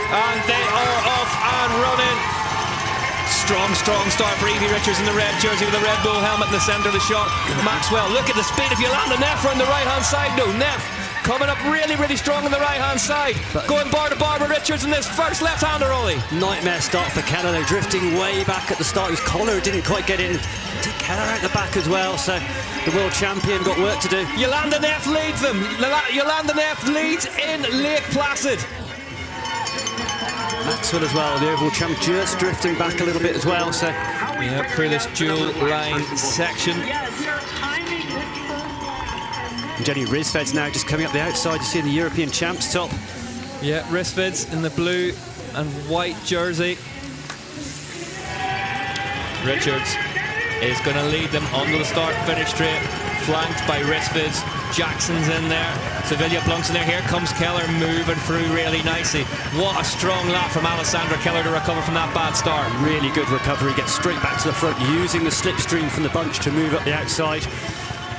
And they are off and running. Strong start for Evie Richards in the red jersey with the Red Bull helmet in the centre of the shot. Maxwell, look at the speed of Yolanda Neff on the right-hand side. No, Neff coming up really strong on the right-hand side. Going bar to bar with Richards in this first left-hander, Ollie. Nightmare start for Keller. They're drifting way back at the start. It was Keller who didn't quite get in. Keller out the back as well, so the world champion got work to do. Yolanda Neff leads them. Yolanda Neff leads in Lake Placid. Maxwell as well, the overall champ, just drifting back a little bit as well. So yeah, through this dual line section. And Jenny Rissveds now just coming up the outside. You see the European champs top. Yeah, Rissveds in the blue and white jersey. Richards is going to lead them onto the start-finish straight, flanked by Rissveds. Jackson's in there. Sevilla Blunk's in there. Here comes Keller moving through really nicely. What a strong lap from Alessandra Keller to recover from that bad start. Really good recovery. Gets straight back to the front, using the slipstream from the bunch to move up the outside.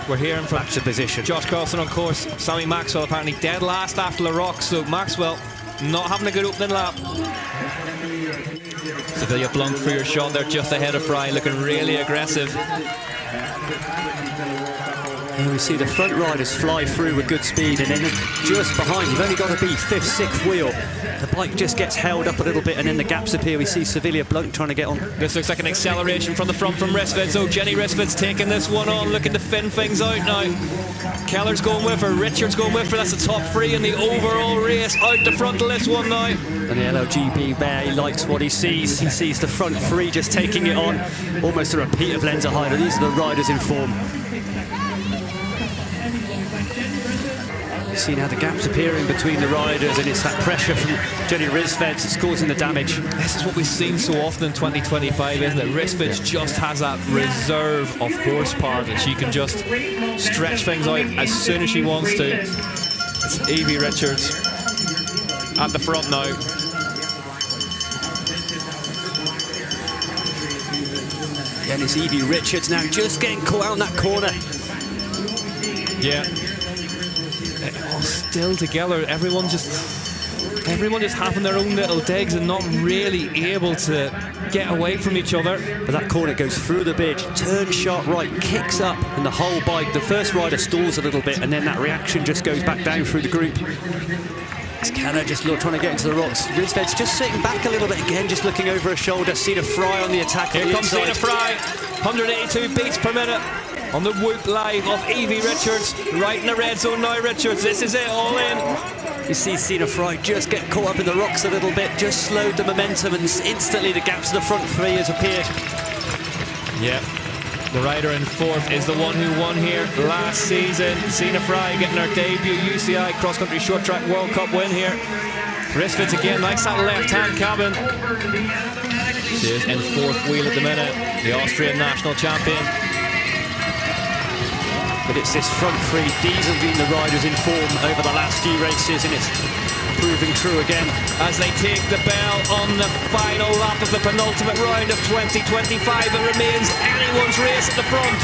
We're hearing from back to position. Josh Carlson on course. Sammy Maxwell apparently dead last after the rocks. So Maxwell not having a good opening lap. Sevilla Blunk for your shot there just ahead of Fry, looking really aggressive. And we see the front riders fly through with good speed, and then just behind, you've only got to be fifth, sixth wheel. The bike just gets held up a little bit, and then the gaps appear. We see Sevilla Blunt trying to get on. This looks like an acceleration from the front from Rissveds. Oh, Jenny Rissveds taking this one on, looking to fin things out now. Keller's going with her, Richards going with her. That's the top three in the overall race. Out the front of this one now. And the LLGB bear, he likes what he sees. He sees the front three just taking it on. Almost a repeat of Lenza Hyder. These are the riders in form. See now the gaps appearing between the riders, and it's that pressure from Jenny Rissveds that's causing the damage. This is what we've seen so often in 2025, isn't it? Rissveds just has that reserve of horsepower that she can just stretch things out as soon as she wants to. It's Evie Richards at the front now. Yeah, and it's Evie Richards now just getting caught out in that corner. Yeah. Still together, everyone just having their own little digs and not really able to get away from each other. But that corner goes through the bridge, turns sharp right, kicks up, and the whole bike, the first rider stalls a little bit, and then that reaction just goes back down through the group. It's Keller just trying to get into the rocks. Rissveds just sitting back a little bit again, just looking over her shoulder. Cena Fry on the attack. Here comes Cena Fry, 182 beats per minute. On the Whoop Live of Evie Richards, right in the red zone now, Richards. This is it, all in. You see Cena Fry just get caught up in the rocks a little bit, just slowed the momentum, and instantly the gaps to the front three has appeared. Yep. The rider in fourth is the one who won here last season. Cena Fry getting her debut UCI Cross Country Short Track World Cup win here. Rissveds again, likes that left-hand cabin. She is in fourth wheel at the minute, the Austrian national champion. But it's this front three. These have been the riders in form over the last few races, and it's proving true again. As they take the bell on the final lap of the penultimate round of 2025, it remains anyone's race at the front.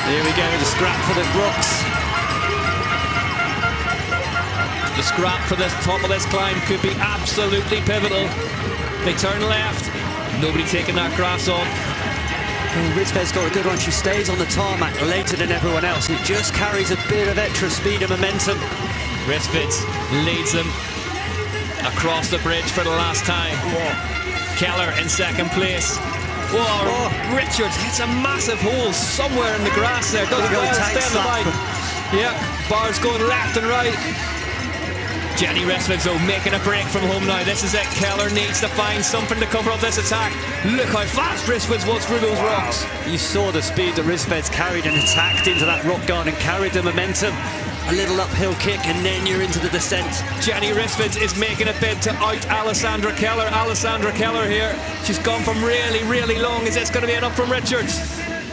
Here we go, the scrap for the rocks. The scrap for this top of this climb could be absolutely pivotal. They turn left, nobody taking that grass on. Rissved's got a good one. She stays on the tarmac later than everyone else, and it just carries a bit of extra speed and momentum. Rissveds leads them across the bridge for the last time. Whoa. Keller in second place. Whoa. Richards hits a massive hole somewhere in the grass there. Doesn't well stay on the bike. Yep, bars going left and right. Jenny Rissveds though making a break from home now. This is it. Keller needs to find something to cover up this attack. Look how fast Rissveds was through those rocks. You saw the speed that Rissveds carried and attacked into that rock garden, carried the momentum. A little uphill kick, and then you're into the descent. Jenny Rissveds is making a bid to out Alessandra Keller. Alessandra Keller here. She's gone from really long. Is this going to be enough from Richards?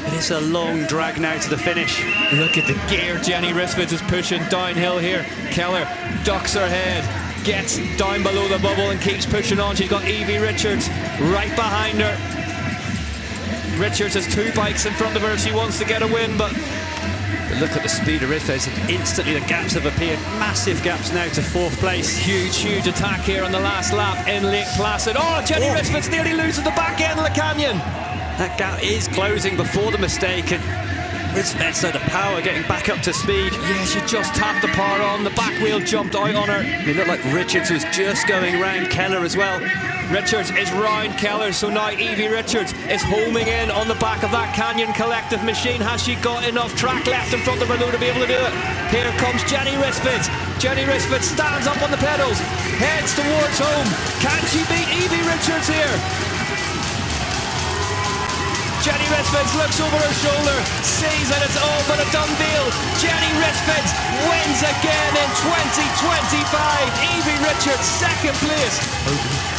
It is a long drag now to the finish. Look at the gear Jenny Rissveds is pushing downhill here. Keller ducks her head, gets down below the bubble and keeps pushing on. She's got Evie Richards right behind her. Richards has two bikes in front of her. She wants to get a win, but But look at the speed of Rissveds, and instantly the gaps have appeared. Massive gaps now to 4th place. Huge attack here on the last lap in Lake Placid. Oh, Jenny Rissveds nearly loses the back end of the canyon. That gap is closing before the mistake, and Rissveds had the power getting back up to speed. Yeah, she just tapped the power on. The back wheel jumped out on her. It looked like Richards was just going round Keller as well. Richards is round Keller, so now Evie Richards is homing in on the back of that Canyon Collective machine. Has she got enough track left in front of her to be able to do it? Here comes Jenny Rissveds. Jenny Rissveds stands up on the pedals, heads towards home. Can she beat Evie Richards here? Jenny Rissveds looks over her shoulder, sees that it's all but a done deal. Jenny Rissveds wins again in 2025. Evie Richards, 2nd place.